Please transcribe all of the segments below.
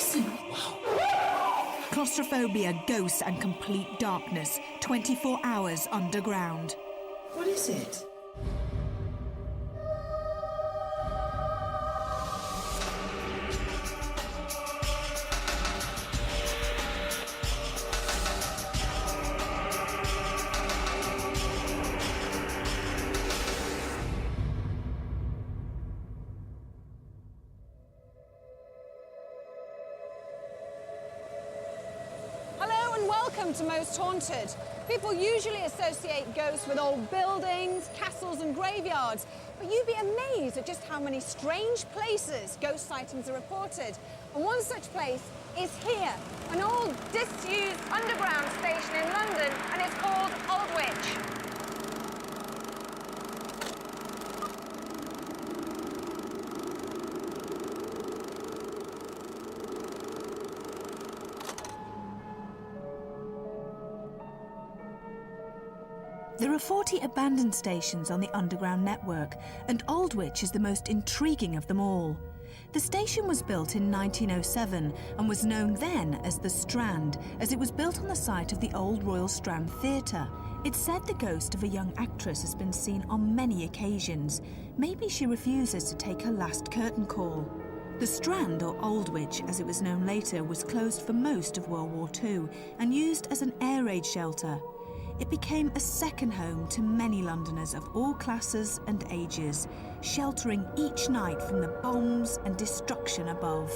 Listen. Wow. Claustrophobia, ghosts and complete darkness. 24 hours underground. What is it? Welcome to Most Haunted. People usually associate ghosts with old buildings, castles and graveyards, but you'd be amazed at just how many strange places ghost sightings are reported. And one such place is here, an old disused underground station in London, and it's called Aldwych. There are 40 abandoned stations on the underground network, and Aldwych is the most intriguing of them all. The station was built in 1907 and was known then as the Strand, as it was built on the site of the old Royal Strand Theatre. It's said the ghost of a young actress has been seen on many occasions. Maybe she refuses to take her last curtain call. The Strand, or Aldwych as it was known later, was closed for most of World War II and used as an air raid shelter. It became a second home to many Londoners of all classes and ages, sheltering each night from the bombs and destruction above.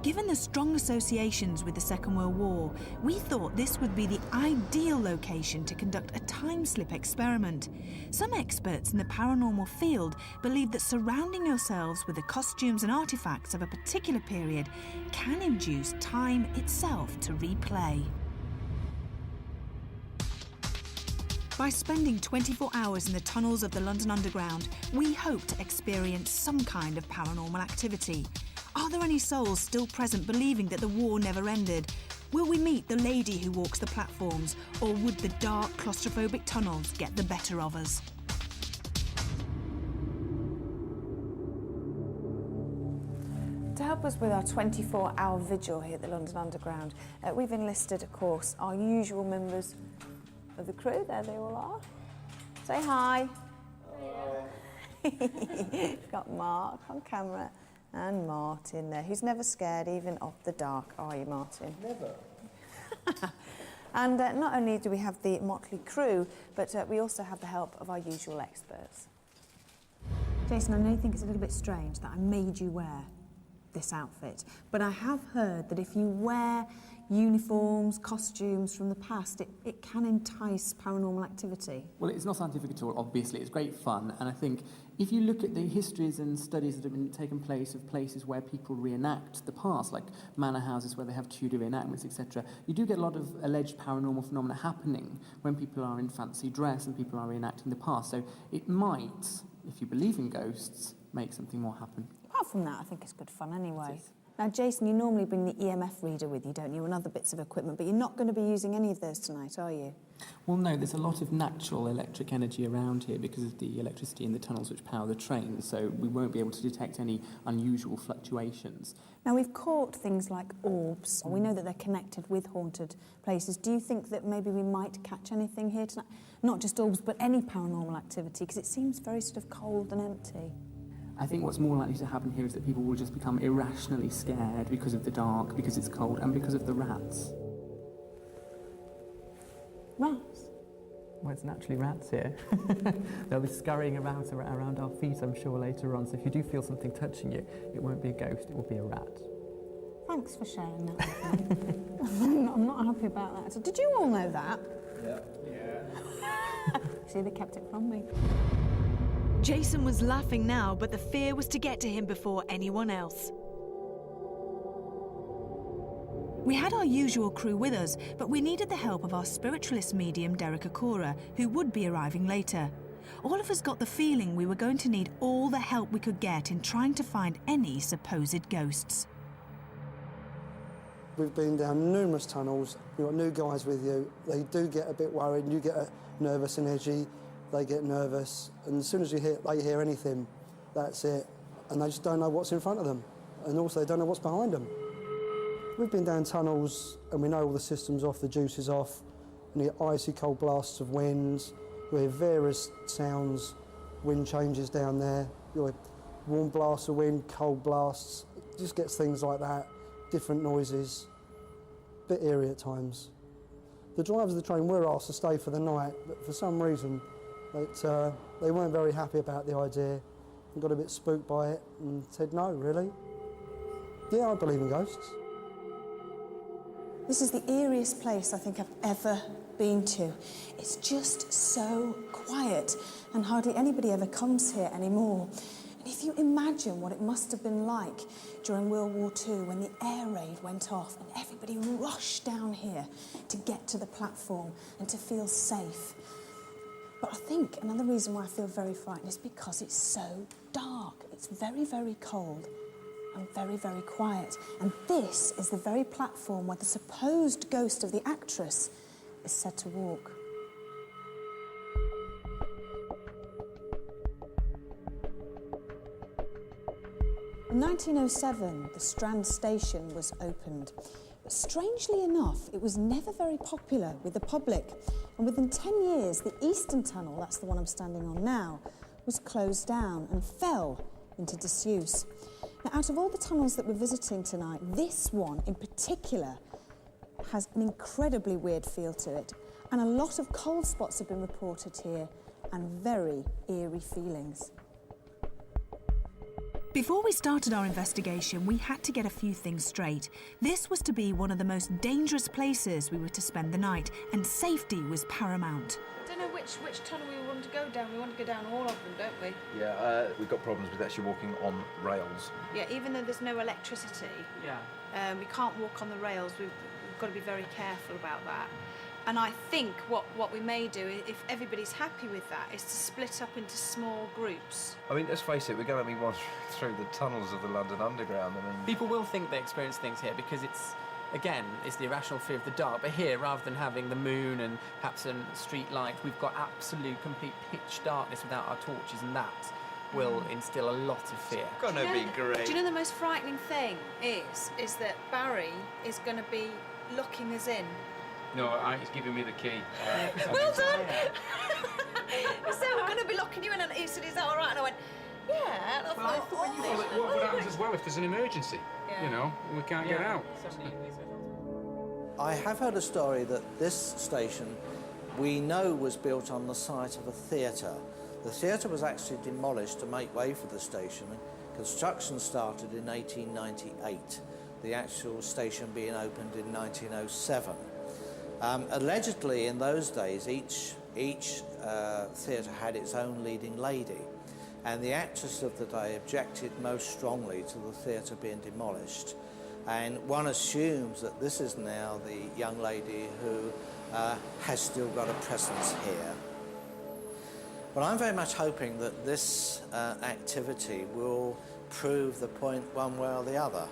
Given the strong associations with the Second World War, we thought this would be the ideal location to conduct a time-slip experiment. Some experts in the paranormal field believe that surrounding yourselves with the costumes and artifacts of a particular period can induce time itself to replay. By spending 24 hours in the tunnels of the London Underground, we hope to experience some kind of paranormal activity. Are there any souls still present believing that the war never ended? Will we meet the lady who walks the platforms, or would the dark, claustrophobic tunnels get the better of us? To help us with our 24-hour vigil here at the London Underground, we've enlisted, of course, our usual members of the crew. There they all are. Say hi. Hello. We've got Mark on camera. And Martin there, who's never scared even of the dark, are you, Martin? Never. And not only do we have the motley crew, but we also have the help of our usual experts. Jason, I know you think it's a little bit strange that I made you wear this outfit, but I have heard that if you wear uniforms, costumes from the past, it can entice paranormal activity. Well, it's not scientific at all, obviously. It's great fun, and I think if you look at the histories and studies that have been taken place of places where people reenact the past, like manor houses where they have Tudor reenactments, etc., you do get a lot of alleged paranormal phenomena happening when people are in fancy dress and people are reenacting the past. So it might, if you believe in ghosts, make something more happen. Apart from that, I think it's good fun anyway. Now, Jason, you normally bring the EMF reader with you, don't you, and other bits of equipment, but you're not going to be using any of those tonight, are you? Well, no, there's a lot of natural electric energy around here because of the electricity in the tunnels which power the trains, so we won't be able to detect any unusual fluctuations. Now, we've caught things like orbs. We know that they're connected with haunted places. Do you think that maybe we might catch anything here tonight? Not just orbs, but any paranormal activity, because it seems very sort of cold and empty. I think what's more likely to happen here is that people will just become irrationally scared because of the dark, because it's cold, and because of the rats. Rats? Well, it's naturally rats here. They'll be scurrying around our feet, I'm sure, later on. So if you do feel something touching you, it won't be a ghost, it will be a rat. Thanks for sharing that with me. I'm not happy about that. So did you all know that? Yeah. See, they kept it from me. Jason was laughing now, but the fear was to get to him before anyone else. We had our usual crew with us, but we needed the help of our spiritualist medium, Derek Akora, who would be arriving later. All of us got the feeling we were going to need all the help we could get in trying to find any supposed ghosts. We've been down numerous tunnels. You've got new guys with you. They do get a bit worried. You get nervous and edgy. They get nervous. And as soon as they hear anything, that's it. And they just don't know what's in front of them. And also they don't know what's behind them. We've been down tunnels and we know all the systems off, the juice is off. And you get icy cold blasts of winds. You hear various sounds, wind changes down there. You hear warm blasts of wind, cold blasts. It just gets things like that. Different noises, a bit eerie at times. The drivers of the train were asked to stay for the night, but for some reason they weren't very happy about the idea and got a bit spooked by it and said no, really. Yeah, I believe in ghosts. This is the eeriest place I think I've ever been to. It's just so quiet and hardly anybody ever comes here anymore. And if you imagine what it must have been like during World War II when the air raid went off and everybody rushed down here to get to the platform and to feel safe. But I think another reason why I feel very frightened is because it's so dark. It's very, very cold and very, very quiet. And this is the very platform where the supposed ghost of the actress is said to walk. In 1907, the Strand station was opened. But strangely enough, it was never very popular with the public. And within 10 years, the Eastern Tunnel, that's the one I'm standing on now, was closed down and fell into disuse. Now, out of all the tunnels that we're visiting tonight, this one in particular has an incredibly weird feel to it. And a lot of cold spots have been reported here and very eerie feelings. Before we started our investigation, we had to get a few things straight. This was to be one of the most dangerous places we were to spend the night, and safety was paramount. I don't know which tunnel we want to go down. We want to go down all of them, don't we? Yeah, we've got problems with actually walking on rails. Yeah, even though there's no electricity, we can't walk on the rails. We've got to be very careful about that. And I think what we may do, if everybody's happy with that, is to split up into small groups. I mean, let's face it, we're going to be wandering through the tunnels of the London Underground. I mean, People will think they experience things here because it's the irrational fear of the dark. But here, rather than having the moon and perhaps a street light, we've got absolute, complete pitch darkness without our torches, and that will instill a lot of fear. it's going to be great. Do you know the most frightening thing is that Barry is going to be locking us in? No, he's giving me the key. Well done! He said, we're going to be locking you in, and he said, is that all right? And I went, yeah. And I thought, What happens as well if there's an emergency? Yeah. You know, we can't get out. I have heard a story that this station, we know, was built on the site of a theatre. The theatre was actually demolished to make way for the station. Construction started in 1898, the actual station being opened in 1907. Allegedly, in those days, each theatre had its own leading lady, and the actress of the day objected most strongly to the theatre being demolished. And one assumes that this is now the young lady who has still got a presence here. But I'm very much hoping that this activity will prove the point one way or the other.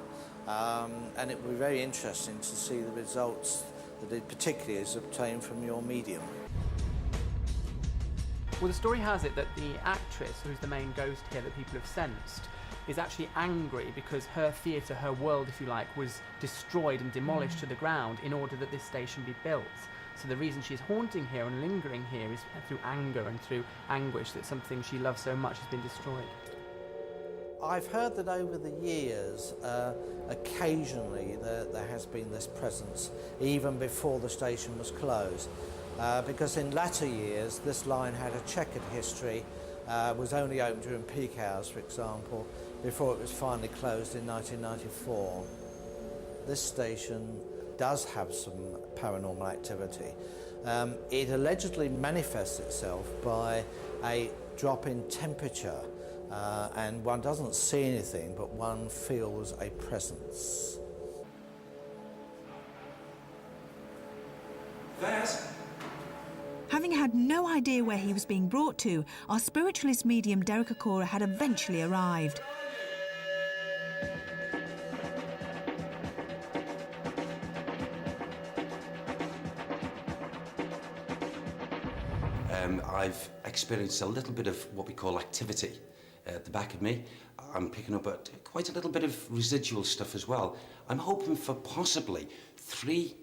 And it will be very interesting to see the results that it particularly is obtained from your medium. Well, the story has it that the actress, who's the main ghost here that people have sensed, is actually angry because her theatre, her world, if you like, was destroyed and demolished to the ground in order that this station be built. So the reason she's haunting here and lingering here is through anger and through anguish that something she loves so much has been destroyed. I've heard that over the years, occasionally there has been this presence, even before the station was closed. Because in latter years, this line had a checkered history, was only open during peak hours, for example, before it was finally closed in 1994. This station does have some paranormal activity. It allegedly manifests itself by a drop in temperature, and one doesn't see anything, but one feels a presence. Having had no idea where he was being brought to, our spiritualist medium Derek Okora had eventually arrived. I've experienced a little bit of what we call activity at the back of me. I'm picking up quite a little bit of residual stuff as well. I'm hoping for possibly 3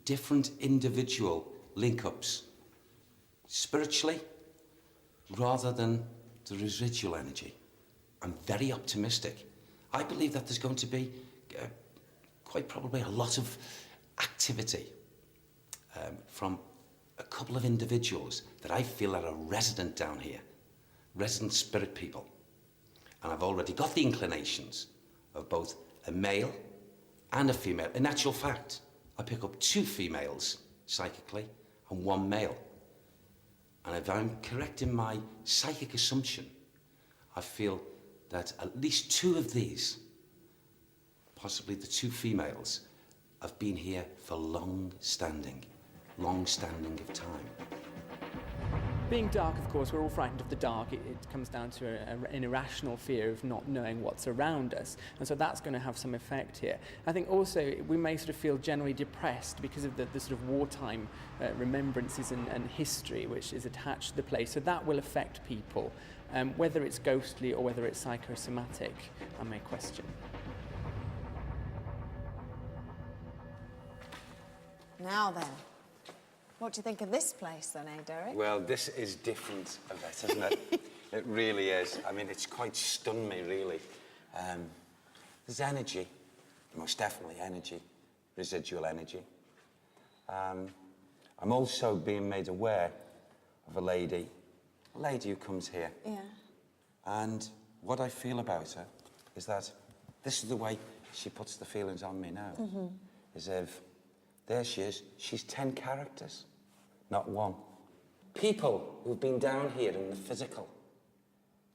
different individual link-ups, spiritually, rather than the residual energy. I'm very optimistic. I believe that there's going to be quite probably a lot of activity from a couple of individuals that I feel are resident down here, resident spirit people. And I've already got the inclinations of both a male and a female. In actual fact, I pick up 2 females psychically and 1 male. And if I'm correct in my psychic assumption, I feel that at least 2 of these, possibly the 2 females, have been here for long standing of time. Being dark, of course, we're all frightened of the dark. It comes down to an irrational fear of not knowing what's around us. And so that's going to have some effect here. I think also we may sort of feel generally depressed because of the sort of wartime remembrances and history which is attached to the place. So that will affect people. Whether it's ghostly or whether it's psychosomatic, I may question. Now then, what do you think of this place then, Derek? Well, this is different a bit, isn't it? It really is. I mean, it's quite stunned me, really. There's energy, most definitely energy, residual energy. I'm also being made aware of a lady who comes here. Yeah. And what I feel about her is that this is the way she puts the feelings on me now. Mm-hmm. As if, there she is, she's 10 characters, not 1. People who've been down here in the physical,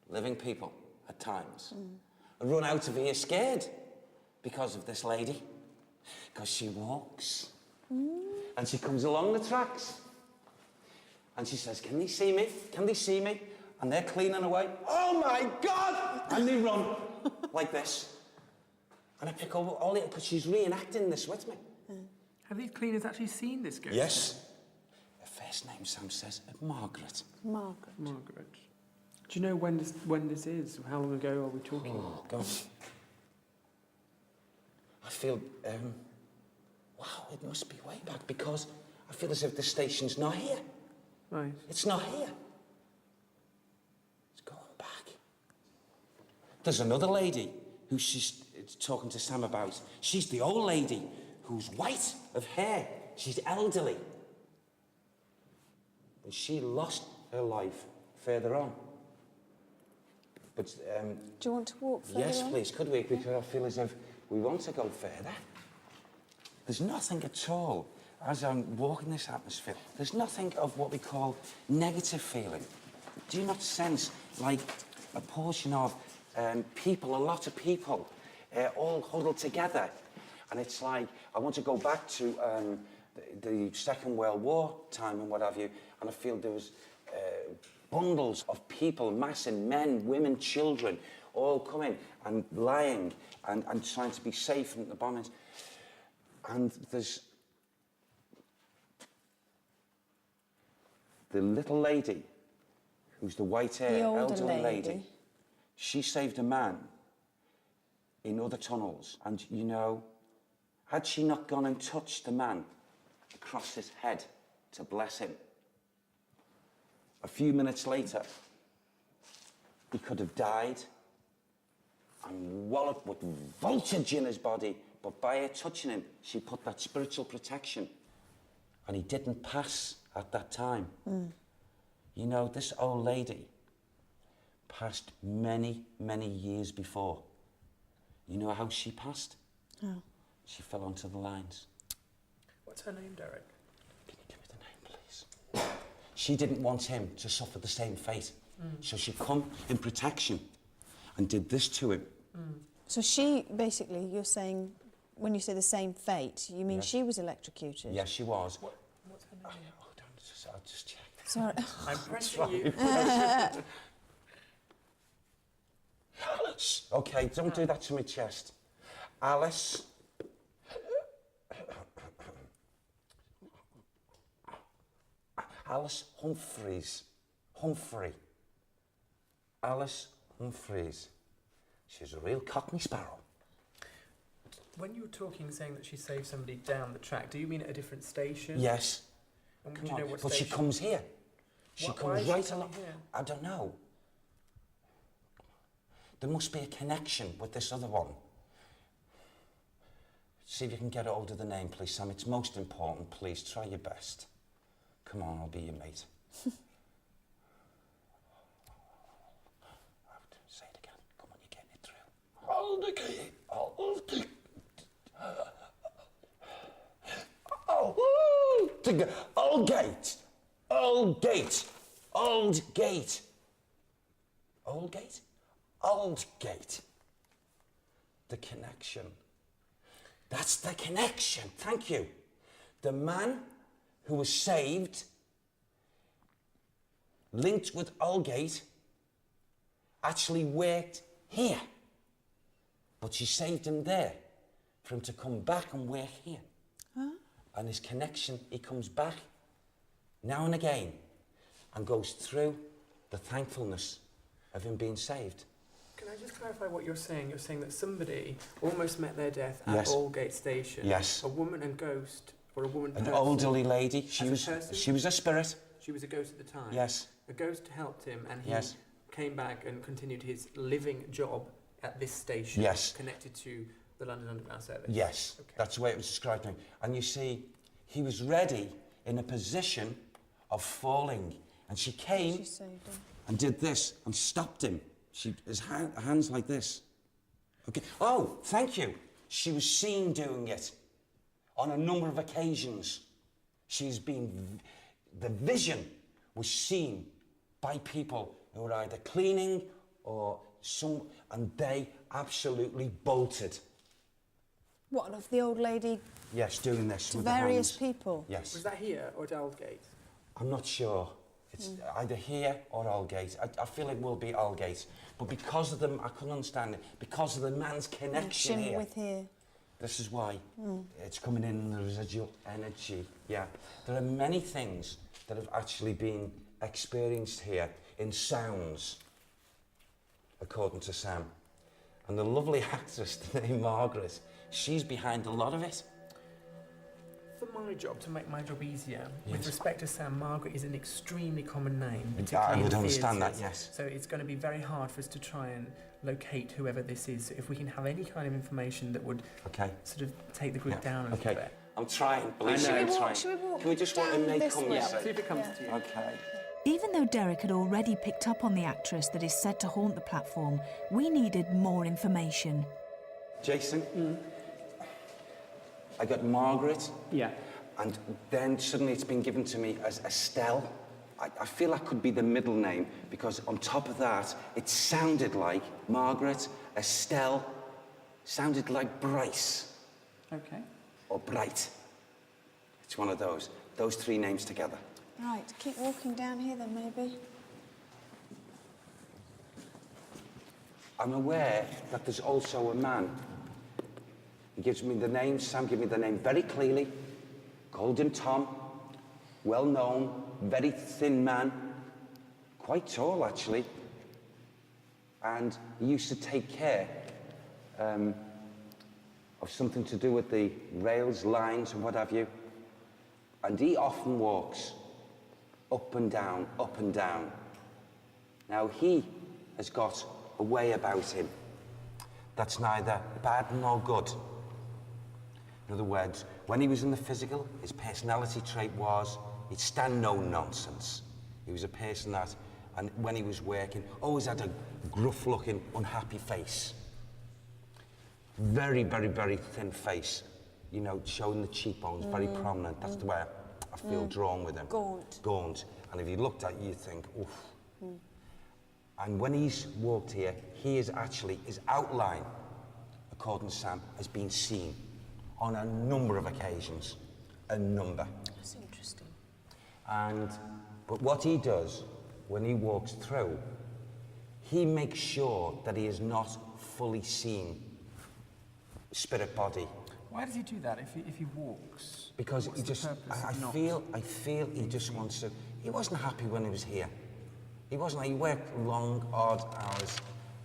living people at times, and run out of here scared because of this lady, because she walks, and she comes along the tracks, and she says, can they see me? Can they see me? And they're cleaning away. Oh my God! And they run like this. And I pick up all it, because she's reenacting this with me. Have these cleaners actually seen this ghost? Yes. Her first name, Sam says, Margaret. Margaret. Margaret. Do you know when this is? How long ago are we talking? Oh, God. I feel, wow, it must be way back, because I feel as if the station's not here. Right. It's not here. It's going back. There's another lady who she's talking to Sam about. She's the old lady who's white of hair. She's elderly. And she lost her life further on. But, do you want to walk further yes, on? please, could we? Because I feel as if we want to go further. There's nothing at all, as I'm walking this atmosphere, there's nothing of what we call negative feeling. Do you not sense, like, a portion of people, a lot of people, all huddled together? And it's like, I want to go back to the Second World War time and what have you, and I feel there was bundles of people, massing men, women, children, all coming and lying and trying to be safe from the bombings. And there's the little lady, who's the white-haired elderly lady. She saved a man in other tunnels, and you know, had she not gone and touched the man across his head to bless him, a few minutes later, he could have died and walloped with voltage in his body, but by her touching him, she put that spiritual protection, and he didn't pass at that time. You know, this old lady passed many, many years before. You know how she passed? Oh. She fell onto the lines. What's her name, Derek? Can you give me the name, please? She didn't want him to suffer the same fate. So she come in protection and did this to him. So she, basically, you're saying, when you say the same fate, you mean she was electrocuted? Yes, she was. What's her name? Hold on, I'll just check. Sorry. I'm pressing you. Okay, don't do that to my chest. Alice. Alice Humphreys. Humphrey. Alice Humphreys. She's a real Cockney sparrow. When you were talking, saying that she saved somebody down the track, do you mean at a different station? Yes. And Come do you know on. what But station? she comes here. She Why comes is she right coming along. here? I don't know. There must be a connection with this other one. See if you can get hold of the name, please, Sam. It's most important. Please, try your best. Come on, I'll be your mate. Say it again. Come on, you're getting it through. Hold the key. Hold the... Aldgate. Aldgate. Aldgate. Aldgate? Aldgate. The connection. That's the connection. Thank you. The man who was saved, linked with Aldgate, actually worked here. But she saved him there for him to come back and work here. Huh? And his connection, he comes back now and again and goes through the thankfulness of him being saved. Can I just clarify what you're saying? You're saying that somebody almost met their death at Yes. Aldgate Station. Yes. A woman and ghost, or a woman An person. elderly lady. She As a was person? a spirit. She was a ghost at the time. Yes. A ghost helped him, and he Yes. came back and continued his living job at this station. Yes. Connected to the London Underground service. Yes. Okay. That's the way it was described to me. And you see, he was ready in a position of falling. And she came She saved him. and did this and stopped him. His hands like this. Okay. Oh, thank you. She was seen doing it on a number of occasions. The vision was seen by people who were either cleaning or and they absolutely bolted. What, of the old lady Yes, doing this to with various the hands. people? Yes. Was that here or at Aldgate? I'm not sure. It's either here or Aldgate. I feel it will be Aldgate. But because of them, I couldn't understand it. Because of the man's connection here. With here. This is why it's coming in the residual energy. Yeah. There are many things that have actually been experienced here in sounds, according to Sam. And the lovely actress named Margaret, she's behind a lot of it. For my job, to make my job easier, Yes. with respect to Sam, Margaret is an extremely common name. I particularly would in understand that, theatres. yes. So it's going to be very hard for us to try and locate whoever this is. So if we can have any kind of information that would sort of take the group down a little bit. I'm trying. Believe me, I'm trying. Can we just want a make come Yeah, see if it comes to you. Okay. Even though Derek had already picked up on the actress that is said to haunt the platform, we needed more information. Jason? I got Margaret. Yeah. And then suddenly it's been given to me as Estelle. I feel that could be the middle name because on top of that, it sounded like Margaret, Estelle, sounded like Bryce. Okay. Or Bright. It's one of those three names together. Right, keep walking down here then, maybe. I'm aware that there's also a man. He gives me the name, Sam gave me the name very clearly. Called him Tom. Well known, very thin man. Quite tall, actually. And he used to take care of something to do with the rails, lines, and what have you. And he often walks up and down, up and down. Now, he has got a way about him that's neither bad nor good. In other words, when he was in the physical, his personality trait was he'd stand no nonsense. He was a person that, and when he was working, always had a gruff-looking, unhappy face. Very, very, very thin face. You know, showing the cheekbones, very prominent. That's the way I feel drawn with him. Gaunt. Gaunt. And if you looked at you, you'd think, oof. And when he's walked here, he is actually, his outline, according to Sam, has been seen on a number of occasions. A number. That's interesting. But what he does when he walks through, he makes sure that he is not fully seen spirit body. Why does he do that if he walks? Because What's he the just, purpose I of not- feel he just wants to, he wasn't happy when he was here. He wasn't. He worked long, odd hours,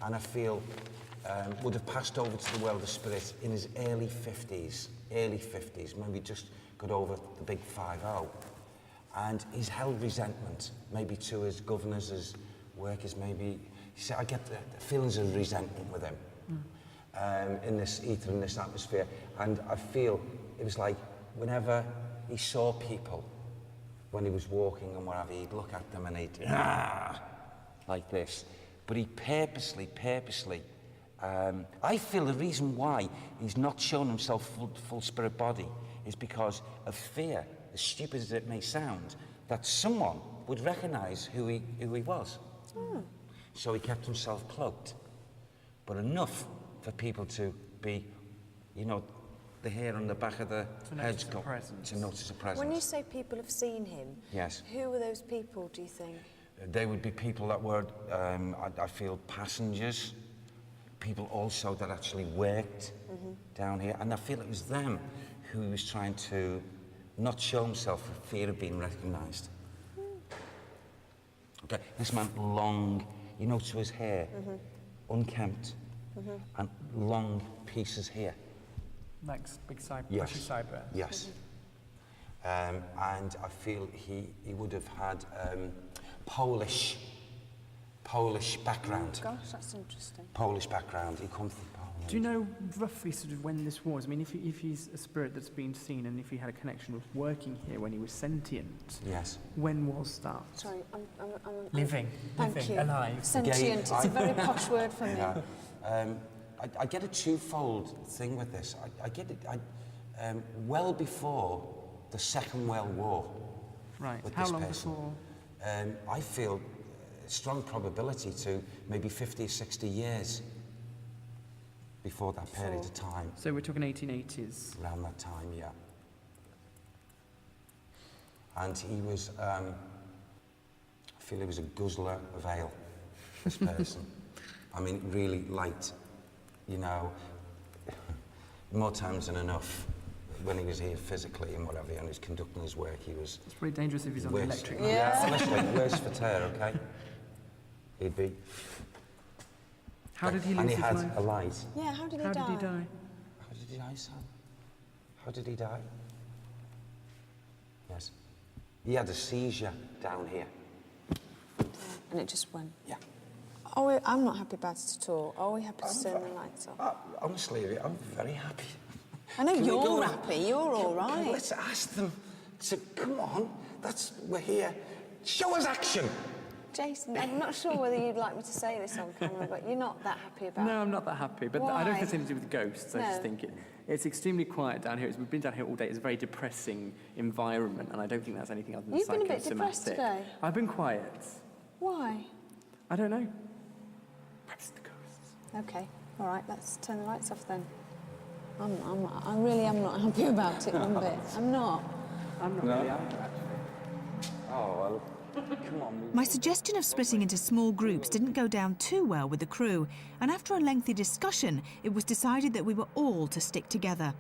and I feel would have passed over to the world of spirit in his early 50s, maybe just got over the big 50. And he's held resentment, maybe to his governors, his workers, maybe. He said, I get the feelings of resentment with him in this ether, in this atmosphere. And I feel it was like whenever he saw people, when he was walking and whatever, he'd look at them and he'd, like this. But he purposely, I feel the reason why he's not shown himself full spirit body is because of fear, as stupid as it may sound, that someone would recognize who he was. So he kept himself cloaked, but enough for people to be, you know, the hair on the back of the heads to notice a presence. When you say people have seen him, yes, who are those people, do you think? They would be people that were, I feel, passengers, people also that actually worked down here, and I feel it was them who he was trying to not show himself for fear of being recognised. Okay, this man, long, you know, to his hair, unkempt, and long pieces here. Like big side, yes. bushy sideburns. Yes. And I feel he would have had Polish background. Oh, gosh, that's interesting. Polish background. He comes from Poland. Do you know roughly sort of when this was? I mean, if he's a spirit that's been seen and if he had a connection with working here when he was sentient, yes. When was that? Sorry, I'm living, alive. Sentient, it's a very posh word for me. Yeah. I get a twofold thing with this. I get it well before the Second World War. Right. With How this long person. before? I feel a strong probability to maybe 50 or 60 years before that period of time. So we're talking 1880s? Around that time, yeah. And he was, I feel he was a guzzler of ale, this person. I mean, really liked, you know, more times than enough. When he was here physically and whatever, and he was conducting his work, he was... It's pretty dangerous if he's on the electric. Yeah, honestly, worse for tear, okay? He'd be... How did he lose And he his had life? a light. Yeah, how did he die? How did he die, son? How did he die? Yes. He had a seizure down here. And it just went? Yeah. Oh, I'm not happy about it at all. Are we happy to turn the lights off? Honestly, I'm very happy. I know you're happy, you're all right. Let's ask them to, come on, we're here. Show us action. Jason, I'm not sure whether you'd like me to say this on camera, but you're not that happy about it. No, I'm not that happy, but I don't think it's anything to do with ghosts. I just think it's extremely quiet down here. We've been down here all day. It's a very depressing environment, and I don't think that's anything other than psychosomatic. You've been a bit depressed today. I've been quiet. Why? I don't know. Perhaps the ghosts. Okay, all right, let's turn the lights off then. I really am not happy about it one bit. I'm not. I'm not really happy. Oh, well, come on. My suggestion of splitting into small groups didn't go down too well with the crew, and after a lengthy discussion, it was decided that we were all to stick together.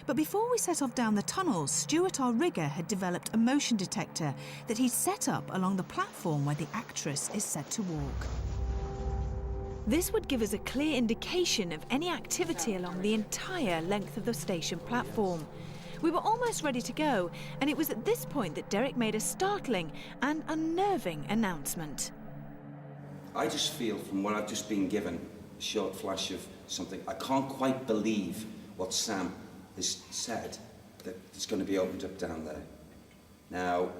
But before we set off down the tunnels, Stuart, our rigger, had developed a motion detector that he'd set up along the platform where the actress is said to walk. This would give us a clear indication of any activity along the entire length of the station platform. We were almost ready to go, and it was at this point that Derek made a startling and unnerving announcement. I just feel, from what I've just been given, a short flash of something, I can't quite believe what Sam has said, that it's going to be opened up down there. Now,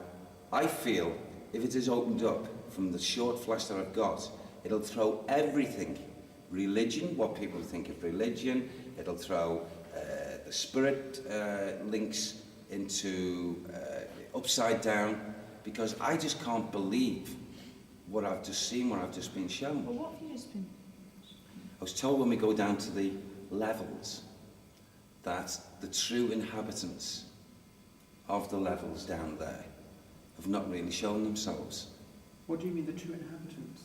I feel if it is opened up from the short flash that I've got, it'll throw everything, religion, what people think of religion, it'll throw the spirit links into upside down, because I just can't believe what I've just seen, what I've just been shown. Well, what have you just been... I was told when we go down to the levels that the true inhabitants of the levels down there have not really shown themselves. What do you mean, the true inhabitants?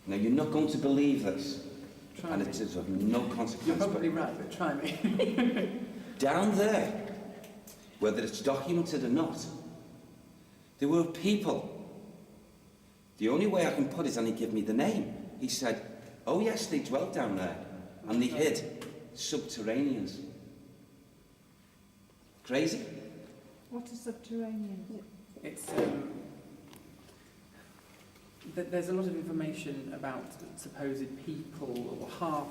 Now, you're not going to believe this, Try and me. it is of no consequence. You're probably right, but try me. Down there, whether it's documented or not, there were people The only way I can put it, and he gave me the name. He said, oh yes, they dwelt down there, and they hid subterraneans. Crazy? What is subterranean? It's there's a lot of information about supposed people or half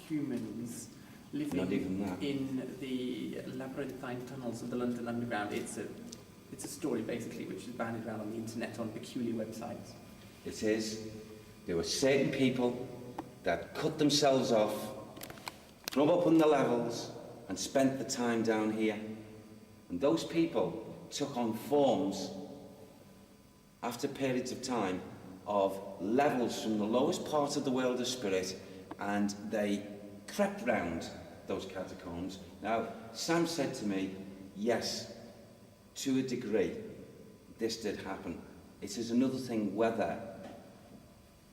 humans living Not even that. in the labyrinthine tunnels of the London Underground. It's a story basically which is banded around on the internet on peculiar websites. It is. There were certain people that cut themselves off from up on the levels and spent the time down here. And those people took on forms after periods of time of levels from the lowest part of the world of spirit, and they crept round those catacombs. Now, Sam said to me, yes, to a degree, this did happen. It is another thing whether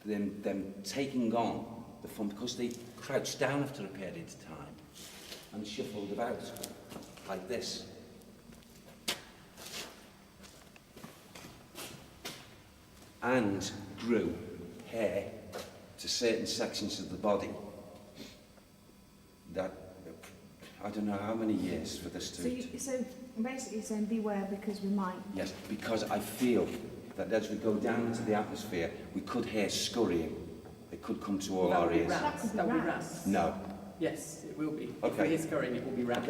them taking on the form, because they crouched down after a period of time and shuffled about like this. And grew hair to certain sections of the body that, I don't know how many years for this to... So basically you're saying beware because we might... Yes, because I feel that as we go down into the atmosphere, we could hear scurrying. It could come to all our ears. That will be rats. No. Yes, it will be. Okay. If we hear scurrying, it will be rats.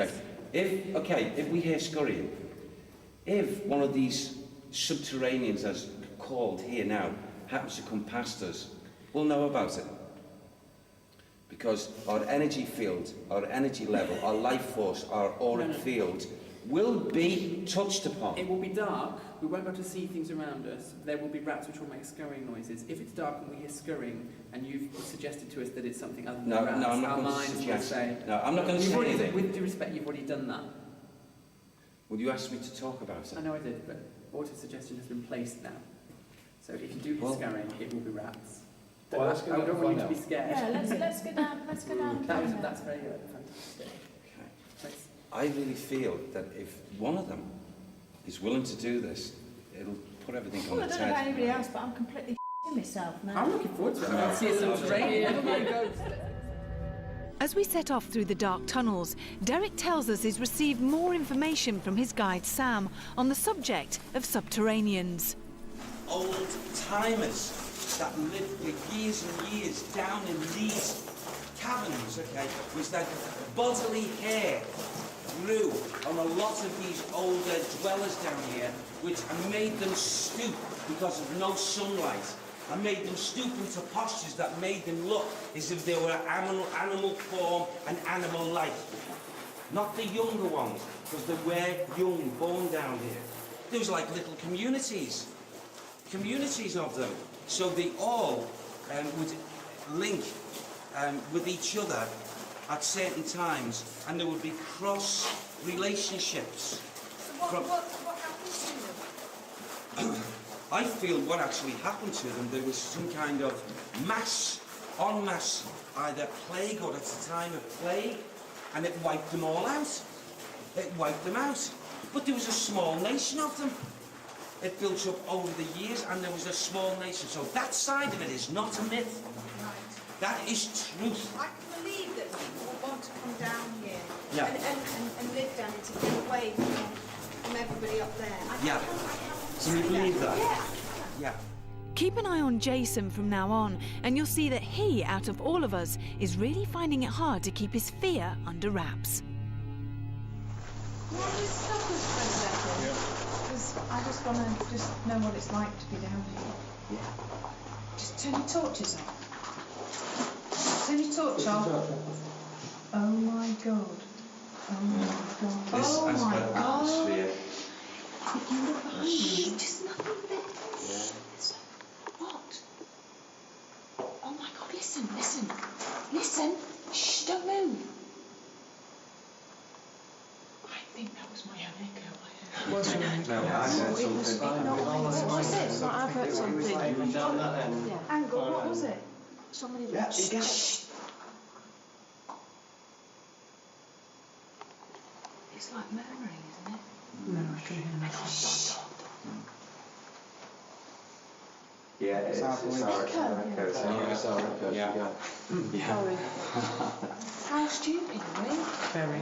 Okay. If we hear scurrying, if one of these subterraneans, as called here now, happens to come past us, we'll know about it. Because our energy field, our energy level, our life force, our auric field will be touched upon. It will be dark, we won't be able to see things around us, there will be rats which will make scurrying noises. If it's dark and we hear scurrying, and you've suggested to us that it's something other than rats, No, I'm not our going to minds will suggest. say... No, I'm not going to say anything. With due respect, you've already done that. Well, you asked me to talk about it. I know I did, but auto suggestion has been placed now. So if you do hear scurrying, it will be rats. I don't want you to be scared. Yeah, let's go down. Let's go down. That's very fantastic. Okay. I really feel that if one of them is willing to do this, it'll put everything on its head. I don't know about anybody else, but I'm completely myself now. I'm looking forward to it. I'll see a subterranean. As we set off through the dark tunnels, Derek tells us he's received more information from his guide Sam on the subject of subterraneans. Old timers that lived for years and years down in these caverns, okay, was that bodily hair grew on a lot of these older dwellers down here, which made them stoop because of no sunlight, and made them stoop into postures that made them look as if they were animal form and animal life. Not the younger ones, because they were young, born down here. There was like little communities of them. So they all would link with each other at certain times, and there would be cross relationships. So what happened to them? I feel what actually happened to them, there was some kind of en masse, either plague or at the time of plague, and it wiped them all out. It wiped them out. But there was a small nation of them. It built up over the years, and there was a small nation. So that side of it is not a myth. Right. That is truth. I can believe that people want to come down here Yeah. and live down here to get away from everybody up there. Yeah. Can you believe that? Yeah. Yeah. Keep an eye on Jason from now on, and you'll see that he, out of all of us, is really finding it hard to keep his fear under wraps. Well, just stop us for a second. Because I just want to know what it's like to be down here. Yeah. Just turn your torches off. Turn your torch off. Oh my God. Oh my God. This oh has my got God. atmosphere. If you look behind you, just nothing there. Yeah. What? Oh my God, listen. Listen. Shh, don't move. I think that was my own echo. No, I heard something. What was it? I've heard something. Down that end. Yeah. Angle, what was it? Somebody... Yeah, Shh. It's like murmuring, isn't it? No, I can hear nothing. Shh. Yeah, it's Echo. Yeah. Sorry. How stupid, really? Very.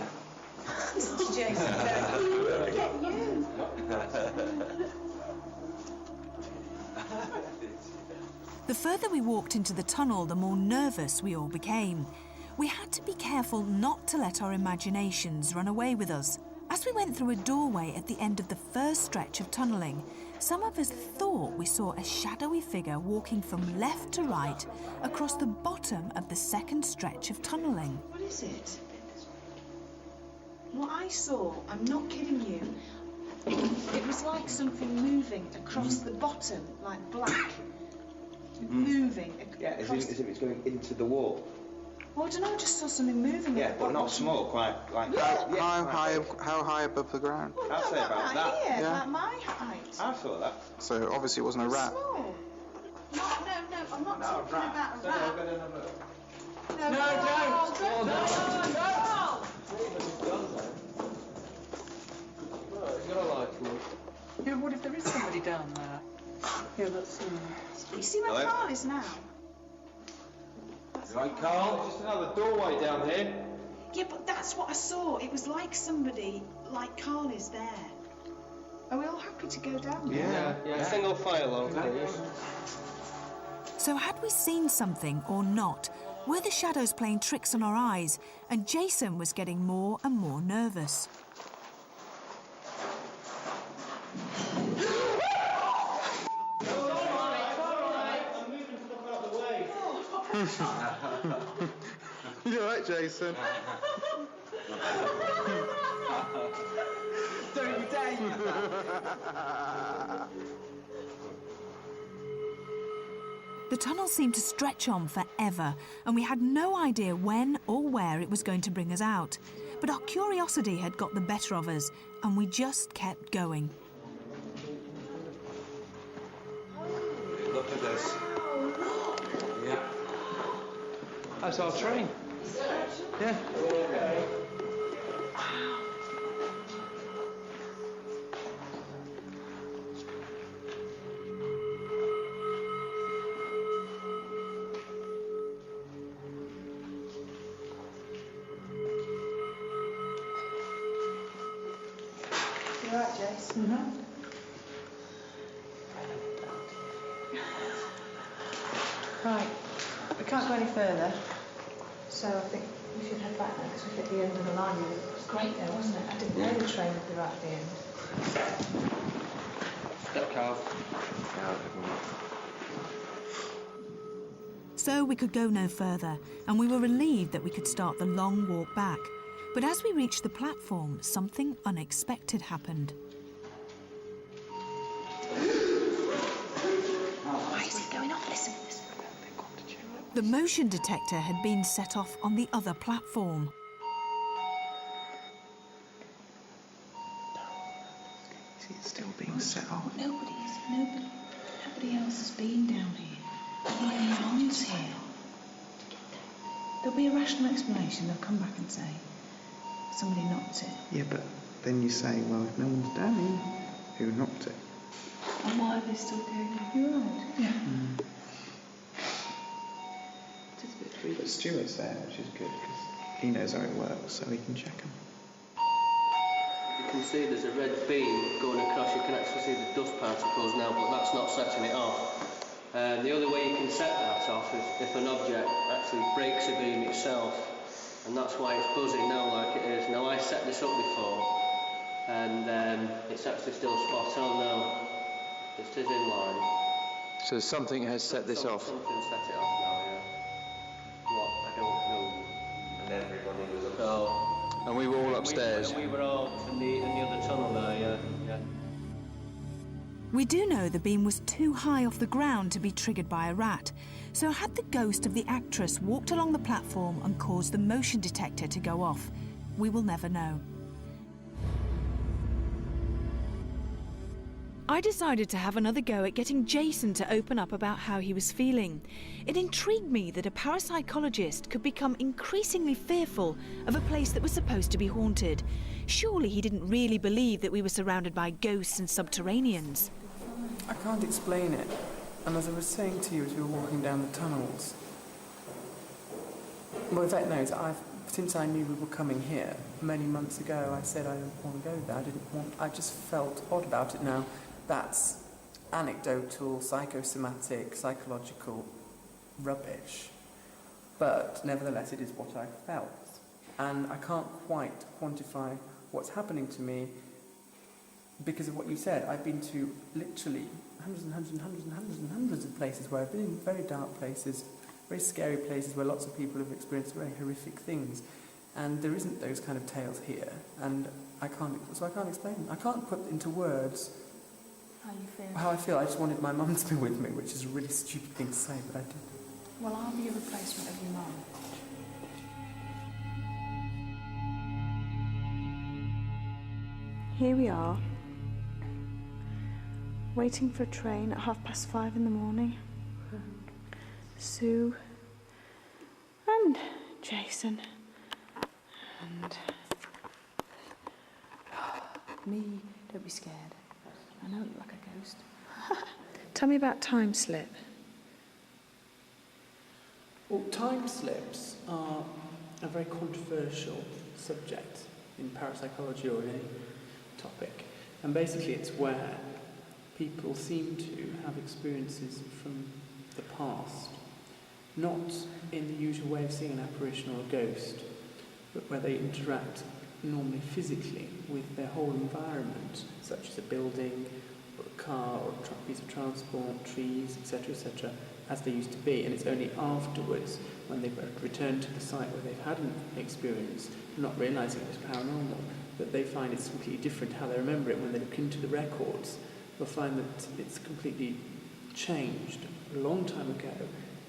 Jason, Get you. The further we walked into the tunnel, the more nervous we all became. We had to be careful not to let our imaginations run away with us. As we went through a doorway at the end of the first stretch of tunnelling, some of us thought we saw a shadowy figure walking from left to right across the bottom of the second stretch of tunnelling. What is it? What I saw, I'm not kidding you, it was like something moving across the bottom, like black. Moving across. Yeah, as if it's going into the wall. Well, I don't know, I just saw something moving. Yeah, but not small, quite like... Yeah. How high above the ground? Well, I'd say about that. Here, Yeah. like my height. I saw that. So obviously it wasn't a rat. Small. No, I'm not talking about a rat. No, Yeah, what if there is somebody down there? Yeah, that's... You see where Carl is now? Right, Carl, just another doorway down here. Yeah, but that's what I saw. It was like somebody, like Carl is there. Are we all happy to go down there? Yeah. Single file on, please. So had we seen something or not? Were the shadows playing tricks on our eyes? And Jason was getting more and more nervous. You all right, Jason? Don't you dare! The tunnel seemed to stretch on forever, and we had no idea when or where it was going to bring us out. But our curiosity had got the better of us, and we just kept going. Look at this. Yeah. That's our train. Yeah. You all right, Jace? Right, we can't go any further, so I think we should head back now because we've hit the end of the line. It was great there, wasn't it? I didn't know the train would be right at the end. Step, Carl. So we could go no further, and we were relieved that we could start the long walk back. But as we reached the platform, something unexpected happened. Why is it going off? Listen. The motion detector had been set off on the other platform. Is it still being set off? Nobody else has been down here. No one's here. There'll be a rational explanation. They'll come back and say somebody knocked it. Yeah, but then you say, well, if no one's down here, who knocked it? And why are they still going on? You're right. Yeah. But Stuart's there, which is good, because he knows how it works, so he can check them. You can see there's a red beam going across. You can actually see the dust particles now, but that's not setting it off. The other way you can set that off is if an object actually breaks a beam itself, and that's why it's buzzing now like it is. Now, I set this up before, and it's actually still spot on now. It is in line. So something has set this off. Something set it off now, yeah. What? I don't know. And everybody was So, and we were all upstairs. We were all in the other tunnel there, yeah. We do know the beam was too high off the ground to be triggered by a rat, so had the ghost of the actress walked along the platform and caused the motion detector to go off? We will never know. I decided to have another go at getting Jason to open up about how he was feeling. It intrigued me that a parapsychologist could become increasingly fearful of a place that was supposed to be haunted. Surely he didn't really believe that we were surrounded by ghosts and subterraneans. I can't explain it. And as I was saying to you as we were walking down the tunnels, well, Yvette knows, since I knew we were coming here many months ago, I said I didn't want to go there. I just felt odd about it now. That's anecdotal, psychosomatic, psychological rubbish. But nevertheless, it is what I felt. And I can't quite quantify what's happening to me because of what you said. I've been to literally hundreds of places where I've been in very dark places, very scary places where lots of people have experienced very horrific things. And there isn't those kind of tales here. And I can't explain them. I can't put into words how I feel. I just wanted my mum to be with me, which is a really stupid thing to say, but I did. Well, I'll be a replacement of your mum. Here we are, waiting for a train at 5:30 in the morning. Sue and Jason and me. Don't be scared. I know I look like a ghost. Tell me about time slip. Well, time slips are a very controversial subject in parapsychology or in any topic. And basically it's where people seem to have experiences from the past, not in the usual way of seeing an apparition or a ghost, but where they interact normally physically with their whole environment, such as a building or a car or a piece of transport, trees, etc., as they used to be. And it's only afterwards, when they've returned to the site where they've had an experience, not realising it was paranormal, that they find it's completely different how they remember it. When they look into the records, they'll find that it's completely changed a long time ago,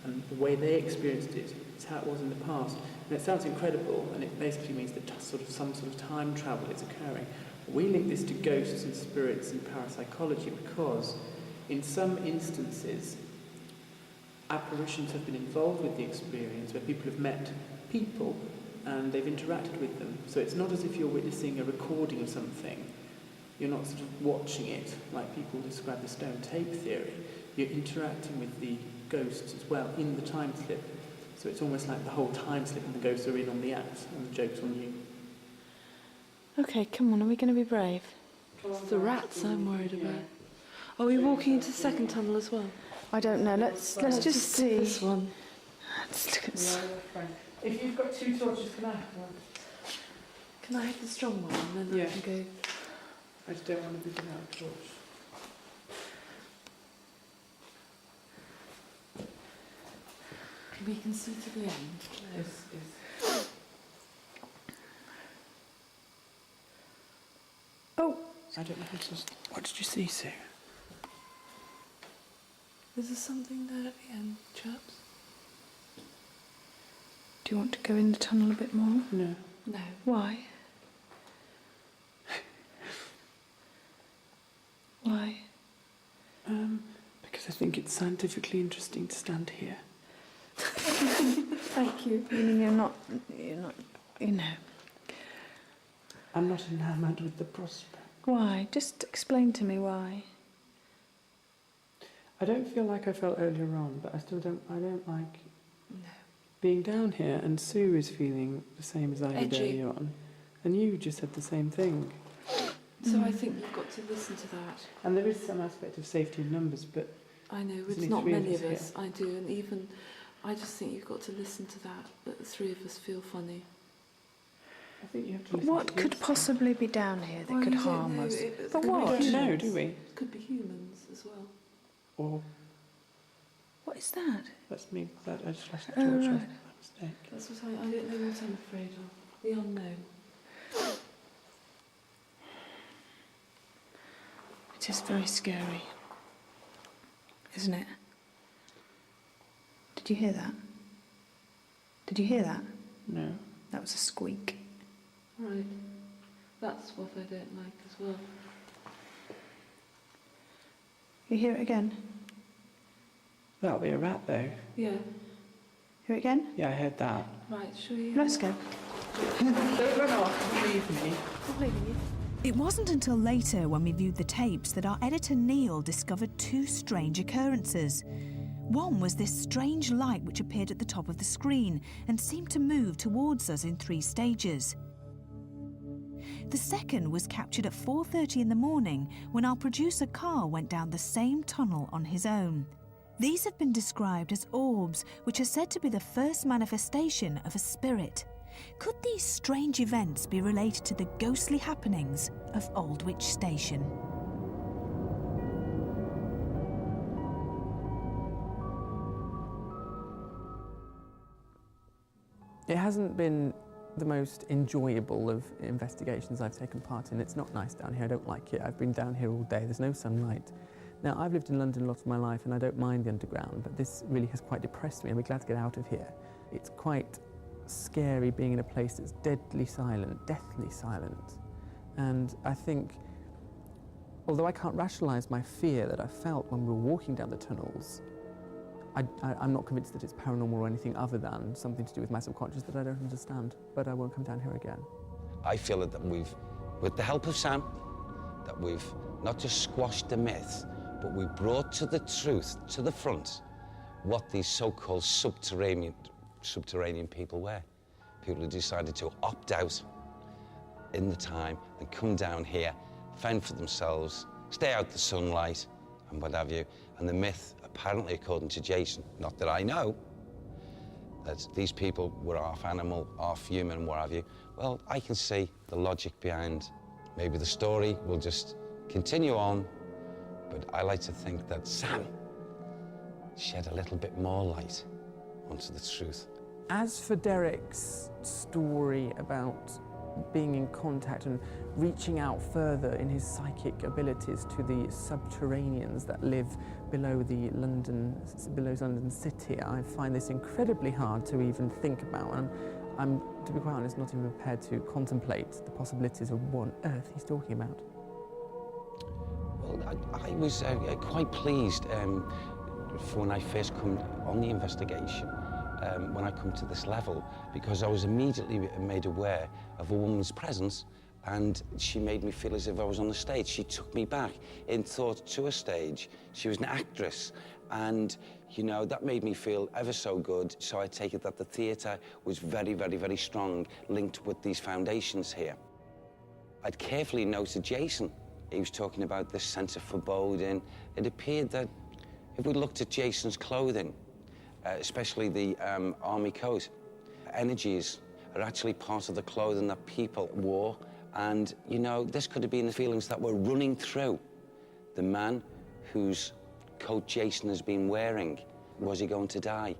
and the way they experienced it is how it was in the past. And it sounds incredible, and it basically means that some sort of time travel is occurring. We link this to ghosts and spirits and parapsychology because in some instances apparitions have been involved with the experience, where people have met people and they've interacted with them. So it's not as if you're witnessing a recording of something. You're not sort of watching it like people describe the stone tape theory. You're interacting with the ghosts as well in the time slip. So it's almost like the whole time slip and the ghosts are in on the act and the joke's on you. Okay, come on, are we going to be brave? It's the rats I'm worried about. Are we walking into the second tunnel as well? I don't know. Let's just see. This one. Let's look at If you've got 2 torches, can I have one? Can I have the strong one and then I can go? I just don't want to be without a torch. We can see to the end. Yes. Oh! I don't know if it's... What did you see, Sue? Is there something there at the end, chaps? Do you want to go in the tunnel a bit more? No. No. Why? Why? Because I think it's scientifically interesting to stand here. Thank you. Meaning you're not, you know. I'm not enamoured with the prospect. Why? Just explain to me why. I don't feel like I felt earlier on, but I don't like being down here, and Sue is feeling the same as I did earlier on. And you just said the same thing. So I think you've got to listen to that. And there is some aspect of safety in numbers, but... I know, it's not many of us, I do, and even... I just think you've got to listen to that the 3 of us feel funny. I think you have to listen What could possibly be down here that could harm us? But what? We don't know, do we? It could be humans as well. Or... What is that? That's me. I just flashed the torch off by mistake. That's what I don't know what I'm afraid of. The unknown. It is very scary, isn't it? Did you hear that? Did you hear that? No. That was a squeak. Right. That's what I don't like as well. You hear it again? That'll be a rat, though. Yeah. Hear it again? Yeah, I heard that. Right, shall we... Let's go. Don't run off. Leave me. I'm leaving you. It wasn't until later when we viewed the tapes that our editor Neil discovered two strange occurrences. One was this strange light which appeared at the top of the screen and seemed to move towards us in 3 stages. The second was captured at 4:30 in the morning when our producer Carl went down the same tunnel on his own. These have been described as orbs, which are said to be the first manifestation of a spirit. Could these strange events be related to the ghostly happenings of Aldwych Station? It hasn't been the most enjoyable of investigations I've taken part in. It's not nice down here, I don't like it. I've been down here all day, there's no sunlight. Now, I've lived in London a lot of my life and I don't mind the underground, but this really has quite depressed me and we're glad to get out of here. It's quite scary being in a place that's deathly silent. And I think, although I can't rationalise my fear that I felt when we were walking down the tunnels, I'm not convinced that it's paranormal or anything other than something to do with my subconscious that I don't understand, but I won't come down here again. I feel that we've, with the help of Sam, that we've not just squashed the myth, but we've brought to the truth, to the front, what these so-called subterranean people were. People who decided to opt out in the time and come down here, fend for themselves, stay out the sunlight and what have you. And the myth, apparently according to Jason, not that I know, that these people were half animal, half human, what have you. Well, I can see the logic behind. Maybe the story will just continue on, but I like to think that Sam shed a little bit more light onto the truth. As for Derek's story about being in contact and reaching out further in his psychic abilities to the subterraneans that live below London City, I find this incredibly hard to even think about. And I'm, to be quite honest, not even prepared to contemplate the possibilities of what on earth he's talking about. Well, I was quite pleased for when I first come on the investigation, when I come to this level, because I was immediately made aware of a woman's presence, and she made me feel as if I was on the stage. She took me back in thought to a stage. She was an actress, and you know, that made me feel ever so good. So I take it that the theatre was very, very, very strong, linked with these foundations here. I'd carefully noted Jason. He was talking about this sense of foreboding. It appeared that if we looked at Jason's clothing, especially the army coat, energies are actually part of the clothing that people wore. And, you know, this could have been the feelings that were running through the man whose coat Jason has been wearing. Was he going to die?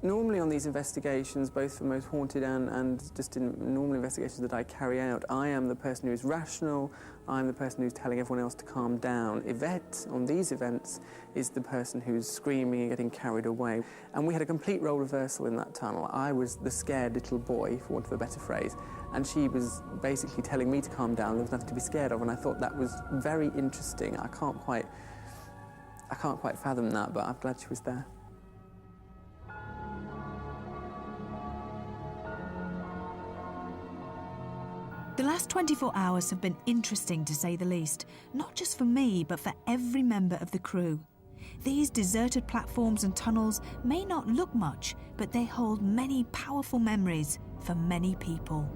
Normally on these investigations, both for Most Haunted and just in normal investigations that I carry out, I am the person who is rational, I'm the person who's telling everyone else to calm down. Yvette, on these events, is the person who's screaming and getting carried away. And we had a complete role reversal in that tunnel. I was the scared little boy, for want of a better phrase, and she was basically telling me to calm down, there was nothing to be scared of, and I thought that was very interesting. I can't quite fathom that, but I'm glad she was there. The last 24 hours have been interesting, to say the least, not just for me, but for every member of the crew. These deserted platforms and tunnels may not look much, but they hold many powerful memories for many people.